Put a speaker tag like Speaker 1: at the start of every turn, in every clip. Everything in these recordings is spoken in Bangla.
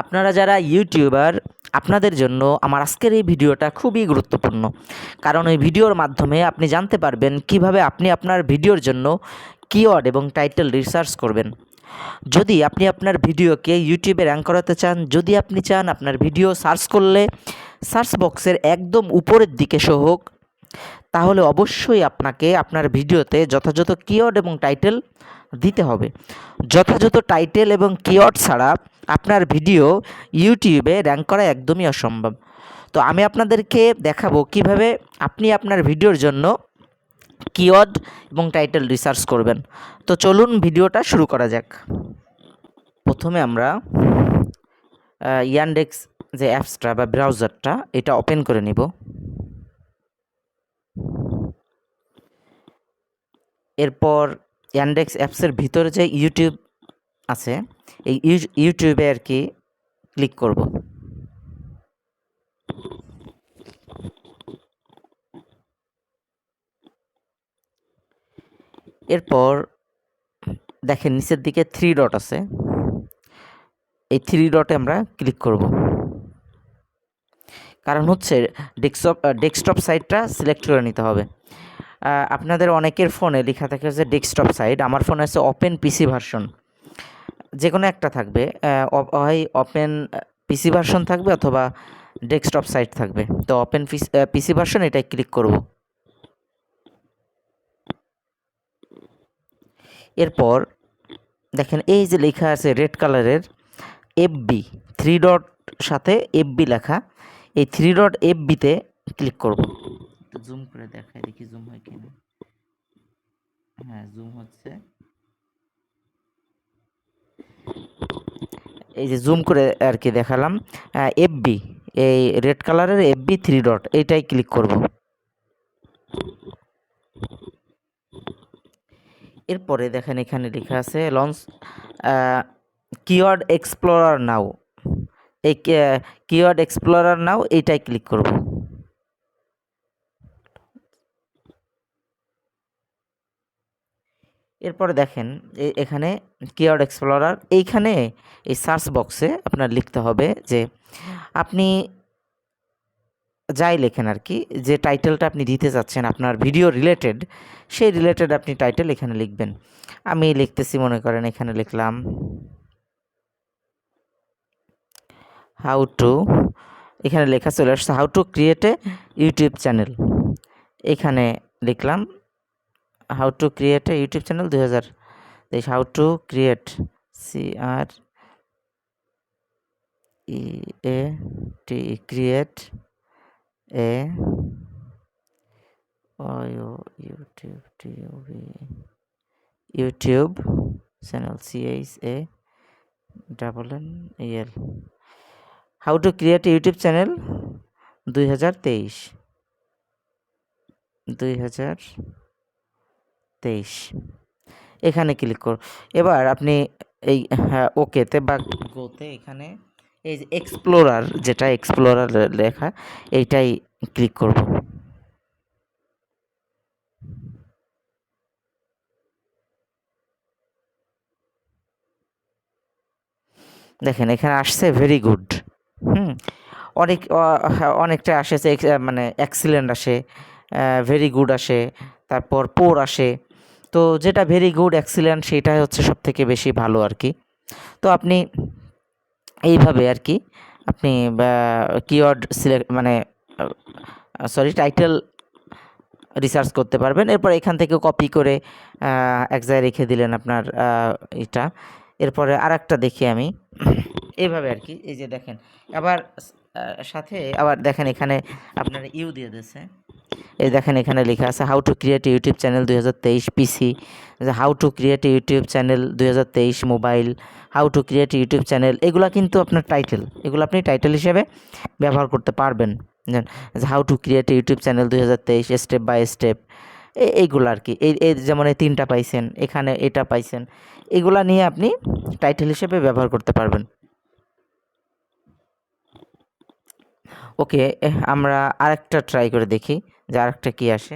Speaker 1: আপনারা যারা ইউটিউবার আপনাদের জন্য আমার আজকের এই ভিডিওটা খুবই গুরুত্বপূর্ণ, কারণ এই ভিডিওর মাধ্যমে আপনি জানতে পারবেন কিভাবে আপনি আপনার ভিডিওর জন্য কিওয়ার্ড এবং টাইটেল রিসার্চ করবেন। যদি আপনি আপনার ভিডিওকে ইউটিউবে র্যাঙ্ক করাতে চান, যদি আপনি চান আপনার ভিডিও সার্চ করলে সার্চ বক্সের একদম উপরের দিকে শো হোক, তাহলে অবশ্যই আপনাকে আপনার ভিডিওতে যথাযথ কিওয়ার্ড এবং টাইটেল দিতে হবে। যথাযথ টাইটেল এবং কিওয়ার্ড ছাড়া আপনার ভিডিও ইউটিউবে র্যাঙ্ক করা একদমই অসম্ভব। তো আমি আপনাদেরকে দেখাবো কিভাবে আপনি আপনার ভিডিওর জন্য কিওয়ার্ড এবং টাইটেল রিসার্চ করবেন। তো চলুন ভিডিওটা শুরু করা যাক। প্রথমে আমরা ইয়ানডেক্স যে অ্যাপসটা বা ব্রাউজারটা এটা ওপেন করে নিব। এরপর ইয়ানডেক্স অ্যাপসের ভিতরে যে ইউটিউব আছে এই ইউটিউবে আর কি ক্লিক করব। এরপর দেখেন নিচের দিকে 3 ডট আছে, এই 3 ডটে আমরা ক্লিক করব। কারণ হচ্ছে ডেস্কটপ সাইটটা সিলেক্ট করে নিতে হবে। আপনাদের অনেকের ফোনে লেখা থাকে যে ডেস্কটপ সাইট, আমার ফোনে আছে ওপেন পিসি ভার্সন, যে কোনো একটা থাকবে, হয় ওপেন পিসি ভার্সন থাকবে অথবা ডেস্কটপ সাইট থাকবে। তো ওপেন পিসি ভার্সন এটাই ক্লিক করব। এরপর দেখেন এই যে লেখা আছে রেড কালারের এফবি, 3 ডট সাথে এফবি লেখা, এই 3 ডট এফবিতে ক্লিক করব। একটু জুম করে দেখাই, দেখি জুম হয় কিনা। হ্যাঁ, জুম হচ্ছে। এই যে জুম করে আর কি দেখালাম। এফবি, এই রেড কালারের এফবি 3 ডট এইটাই ক্লিক করব। এরপরে দেখেন এখানে লেখা আছে লঞ্চ কিওয়ার্ড এক্সপ্লোরার নাও, এই কিওয়ার্ড এক্সপ্লোরার নাও এইটাই ক্লিক করব। এরপরে দেখেন এখানে কিওয়ার্ড এক্সপ্লোরার, এইখানে এই সার্চ বক্সে আপনার লিখতে হবে যে আপনি যাই লেখেন আর কি, যে টাইটেলটা আপনি দিতে চাচ্ছেন আপনার ভিডিও রিলেটেড, সেই রিলেটেড আপনি টাইটেল এখানে লিখবেন। আমি লিখতেছি, মনে করেন এখানে লিখলাম হাউ টু, এখানে লেখা চলে আসছে how to create a YouTube channel, এখানে লিখলাম how to create a YouTube channel 2023, how to create create a YouTube channel CHANNEL, how to create YouTube channel 2023 এখানে ক্লিক করুন। এবার আপনি এই ওকেতে বা গোতে এখানে এই যে এক্সপ্লোরার, যেটা এক্সপ্লোরার লেখা এইটাই ক্লিক করব। দেখেন এখানে আসছে ভেরি গুড। অনেকটা আসে, মানে এক্সিলেন্ট আসে, ভেরি গুড আসে, তারপর পোর আসে। তো যেটা ভেরি গুড এক্সিলেন্ট সেটাই হচ্ছে সব থেকে বেশি ভালো আর কি। তো আপনি এইভাবে আর কি আপনি কিওয়ার্ড সিলেক্ট মানে টাইটেল রিসার্চ করতে পারবেন। এরপর এখান থেকে কপি করে এক জায়গায় রেখে দিলেন আপনার এটা। এরপরে আরেকটা দেখি আমি এইভাবে আর কি, এই যে দেখেন আবার সাথে আবার দেখেন এখানে আপনার ইউ দিয়ে দিয়েছে। এই দেখেন এখানে লেখা আছে how to create YouTube channel 2023 PC, how to create YouTube channel 2023 mobile, how to create YouTube channel. এগুলো কিন্তু আপনার টাইটেল, এগুলো আপনি টাইটেল হিসেবে ব্যবহার করতে পারবেন। How to create YouTube channel 2023 step by step, এইগুলো আর কি। এই যেমন এই 3টা পাইছেন, এখানে এটা পাইছেন, এগুলা নিয়ে আপনি টাইটেল হিসেবে ব্যবহার করতে পারবেন। ওকে, আমরা আরেকটা ট্রাই করে দেখি যে আরেকটা কি আসে।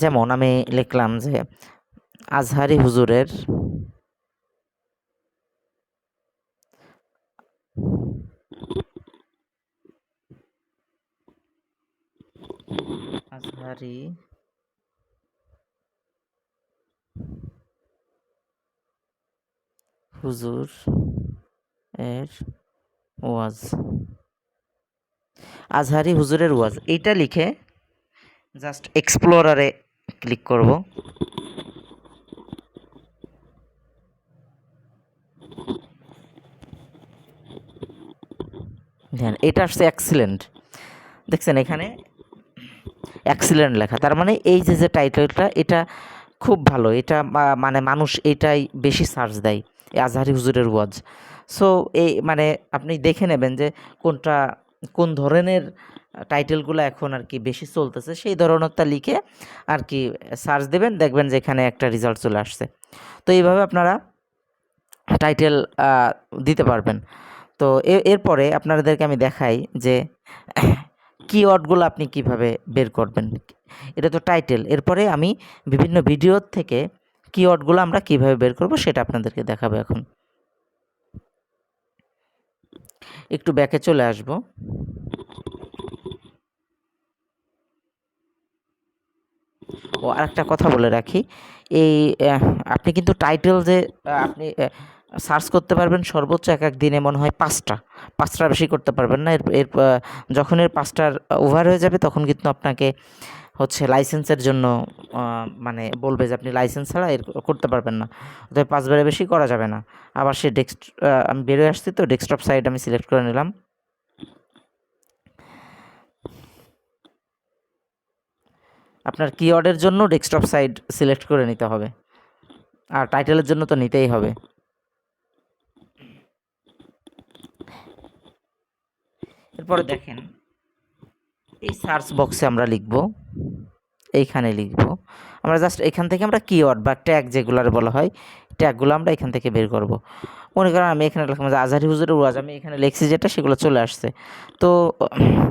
Speaker 1: যেমন আমি লিখলাম যে আজহারি হুজুরের আজহারি হুজুর এর ওয়াজ, আজহারি হুজুরের ওয়াজ এইটা লিখে জাস্ট এক্সপ্লোরারে ক্লিক করব। হ্যাঁ, এটা আসছে এক্সিলেন্ট, দেখছেন এখানে এক্সিলেন্ট লেখা, তার মানে এই যে টাইটেলটা এটা খুব ভালো, এটা মানে মানুষ এটাই বেশি সার্চ দেয়, এই আজহারি হুজুরের ওয়াজ। সো এই মানে আপনি দেখে নেবেন যে কোন ধরনের টাইটেলগুলো এখন আর কি বেশি চলতেছে, সেই ধরনেরটা লিখে আর কি সার্চ দেবেন, দেখবেন যে এখানে একটা রেজাল্ট চলে আসছে। তো এইভাবে আপনারা টাইটেল দিতে পারবেন। তো এরপরে আপনাদেরকে আমি দেখাই যে কিওয়ার্ডগুলো আপনি কিভাবে বের করবেন। এটা তো টাইটেল, এরপরে আমি বিভিন্ন ভিডিও থেকে কিওয়ার্ডগুলো আমরা কিভাবে বের করব সেটা আপনাদেরকে দেখাবো। এখন একটু ব্যাকে চলে আসব। ও আরেকটা কথা বলে রাখি, এই আপনি কিন্তু টাইটেল যে আপনি সার্চ করতে পারবেন সর্বোচ্চ এক দিনে মনে হয় পাঁচটার বেশি করতে পারবেন না। এর যখন এর 5টার ওভার হয়ে যাবে তখন কিন্তু আপনাকে হচ্ছে লাইসেন্সের জন্য মানে বলবে যে আপনি লাইসেন্স ছাড়া এর করতে পারবেন না, অতএব 5বারের বেশি করা যাবে না। আবার সে আমি বেরোয় আসছি, তো ডেস্কটপ সাইট আমি সিলেক্ট করে নিলাম। আপনার কিওয়ার্ডের জন্য ডেস্কটপ সাইট সিলেক্ট করে নিতে হবে, আর টাইটেলের জন্য তো নিতেই হবে। এরপরে দেখেন এই সার্চ বক্সে আমরা লিখব, এইখানে লিখব আমরা জাস্ট এখান থেকে আমরা কিওয়ার্ড বা ট্যাগ যেগুলার বলা হয় ট্যাগগুলো আমরা এখান থেকে বের করব। মনে করেন আমি এখানে লিখলাম যে আজহারি হুজুরের ওয়াজ, আমি এখানে লিখছি যেটা সেগুলো চলে আসছে। তো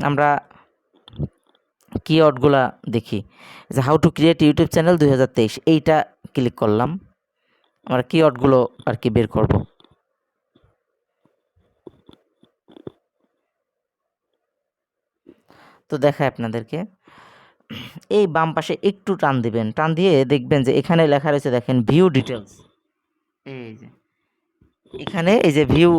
Speaker 1: আমরা কিওয়ার্ডগুলা দেখি যে how to create YouTube channel 2023, এইটা ক্লিক করলাম, আমরা কিওয়ার্ডগুলো আর কি বের করব। তো দেখায় আপনাদেরকে, এই বাম পাশে একটু টান দিবেন, টান দিয়ে দেখবেন যে এখানে লেখা রয়েছে, দেখেন ভিউ ডিটেলস। এই যে এখানে এই যে ভিউ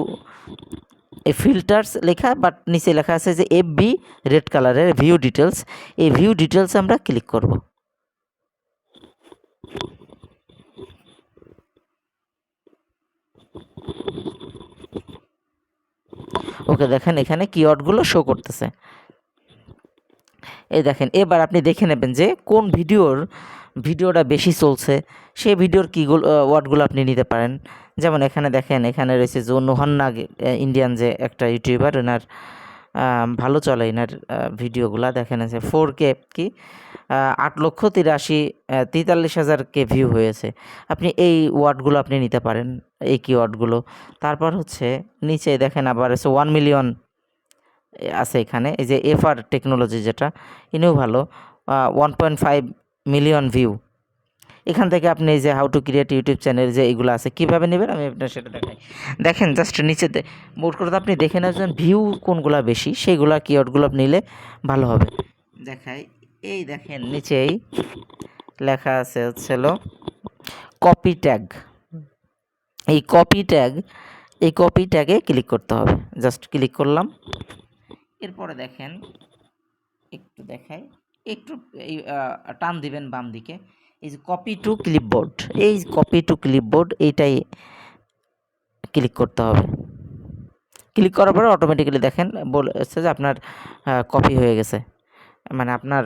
Speaker 1: এই ফিল্টার্স লেখা, বাট নিচে লেখা আছে যে এফবি রেড কালারের ভিউ ডিটেলস। এই ভিউ ডিটেলস আমরা ক্লিক করব। ওকে, দেখেন এখানে কিওয়ার্ডগুলো শো করতেছে। এই দেখেন, এবার আপনি দেখে নেবেন যে কোন ভিডিওটা বেশি চলছে, সেই ভিডিওর ওয়ার্ডগুলো আপনি নিতে পারেন। যেমন এখানে দেখেন, এখানে রয়েছে যে রোহান নাগ, ইন্ডিয়ান যে একটা ইউটিউবার, এনার ভালো চলে এনার ভিডিওগুলা। দেখেন আছে 4K কি 8,43,43,000 ভিউ হয়েছে। আপনি এই ওয়ার্ডগুলো আপনি নিতে পারেন, এই কিওয়ার্ডগুলো। তারপর হচ্ছে নিচে দেখেন আবার আছে 1 মিলিয়ন আছে এখানে, এই যে এফআর টেকনোলজি যেটা, ইনিও ভালো, 1.5 মিলিয়ন ভিউ। এখান থেকে আপনি এই যে how to create YouTube channel যে এইগুলো আছে কীভাবে নেবেন আমি আপনার সেটা দেখাই। দেখেন জাস্ট নিচেতে মোট করে আপনি দেখে নেবেন ভিউ কোনগুলা বেশি, সেইগুলা কিওয়ার্ডগুলো নিলে ভালো হবে। দেখাই, এই দেখেন নিচেই লেখা আছে হচ্ছিল কপি ট্যাগ। এই কপি ট্যাগে ক্লিক করতে হবে, জাস্ট ক্লিক করলাম। এরপরে দেখেন একটু দেখাই, একটু এই টান দিবেন বাম দিকে, এই যে কপি টু ক্লিপবোর্ড, এই কপি টু ক্লিপবোর্ড এইটাই ক্লিক করতে হবে। ক্লিক করার পরে অটোমেটিক্যালি দেখেন বলেছে যে আপনার কপি হয়ে গেছে, মানে আপনার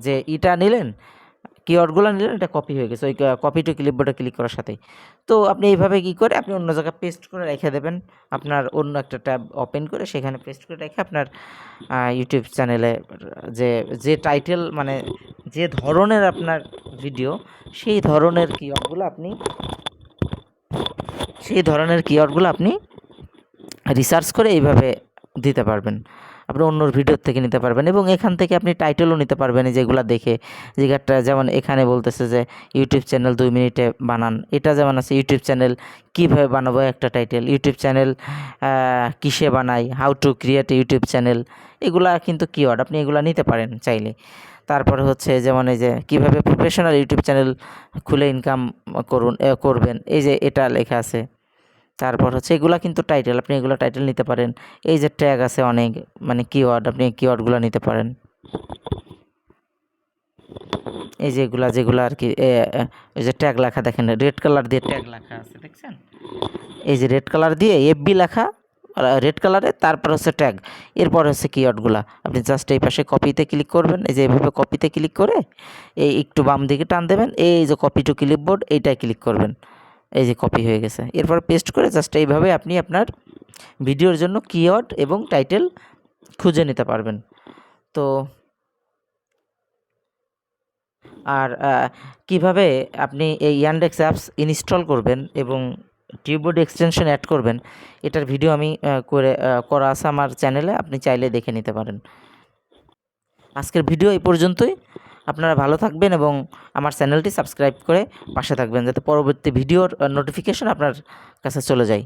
Speaker 1: যে ইটা নিলেন কিওয়ার্ডগুলো নিলেন এটা কপি হয়ে গেছে ওই কপি টু ক্লিপবোর্ডে ক্লিক করার সাথেই। তো আপনি এইভাবে কী করে আপনি অন্য জায়গায় পেস্ট করে রেখে দেবেন, আপনার অন্য একটা ট্যাব ওপেন করে সেখানে পেস্ট করে রেখে আপনার ইউটিউব চ্যানেলে যে টাইটেল মানে যে ধরনের আপনার ভিডিও, সেই ধরনের কিওয়ার্ডগুলো আপনি রিসার্চ করে এইভাবে দিতে পারবেন। আপনি অন্যর ভিডিও থেকে নিতে পারবেন এবং এখান থেকে আপনি টাইটেলও নিতে পারবেন যেগুলা দেখে। যেটা যেমন এখানে বলতেছে যে ইউটিউব চ্যানেল 2 মিনিটে বানান। এটা যেমন আছে ইউটিউব চ্যানেল কীভাবে বানাবো একটা টাইটেল, ইউটিউব চ্যানেল কিসে বানাই, how to create YouTube channel, এগুলা কিন্তু কিওয়ার্ড, আপনি এগুলা নিতে পারেন চাইলে। তারপরে হচ্ছে যেমন এই যে কীভাবে প্রফেশনাল ইউটিউব চ্যানেল খুলে ইনকাম করবেন, এই যে এটা লেখা আছে। তারপর হচ্ছে এগুলা কিন্তু টাইটেল, আপনি এগুলো টাইটেল নিতে পারেন। এই যে ট্যাগ আছে অনেক, মানে কিওয়ার্ড, আপনি কিওয়ার্ডগুলো নিতে পারেন। এই যে যেগুলো আর কি এই যে ট্যাগ লেখা দেখেন, রেড কালার দিয়ে ট্যাগ লেখা আছে, দেখছেন? এই যে রেড কালার দিয়ে এফবি লেখা, রেড কালারে, তারপর হচ্ছে ট্যাগ, এরপর হচ্ছে কিওয়ার্ডগুলা। আপনি জাস্ট এই পাশে কপিতে ক্লিক করবেন, এই যে এভাবে কপিতে ক্লিক করে এই একটু বাম দিকে টান দেবেন, এই যে কপি টু ক্লিপবোর্ড এইটায় ক্লিক করবেন, এই যে কপি হয়ে গেছে। এরপর পেস্ট করে জাস্ট এইভাবে আপনি আপনার ভিডিওর জন্য কিওয়ার্ড এবং টাইটেল খুঁজে নিতে পারবেন। তো আর কিভাবে আপনি এই ইয়ান্ডেক্স অ্যাপস ইনস্টল করবেন এবং টিউববোর্ড এক্সটেনশন অ্যাড করবেন, এটার ভিডিও আমি করা আছে আমার চ্যানেলে, আপনি চাইলে দেখে নিতে পারেন। আজকের ভিডিও এই পর্যন্তই। আপনারা ভালো থাকবেন এবং আমার চ্যানেলটি সাবস্ক্রাইব করে পাশে থাকবেন, যাতে পরবর্তী ভিডিওর নোটিফিকেশন আপনার কাছে চলে যায়।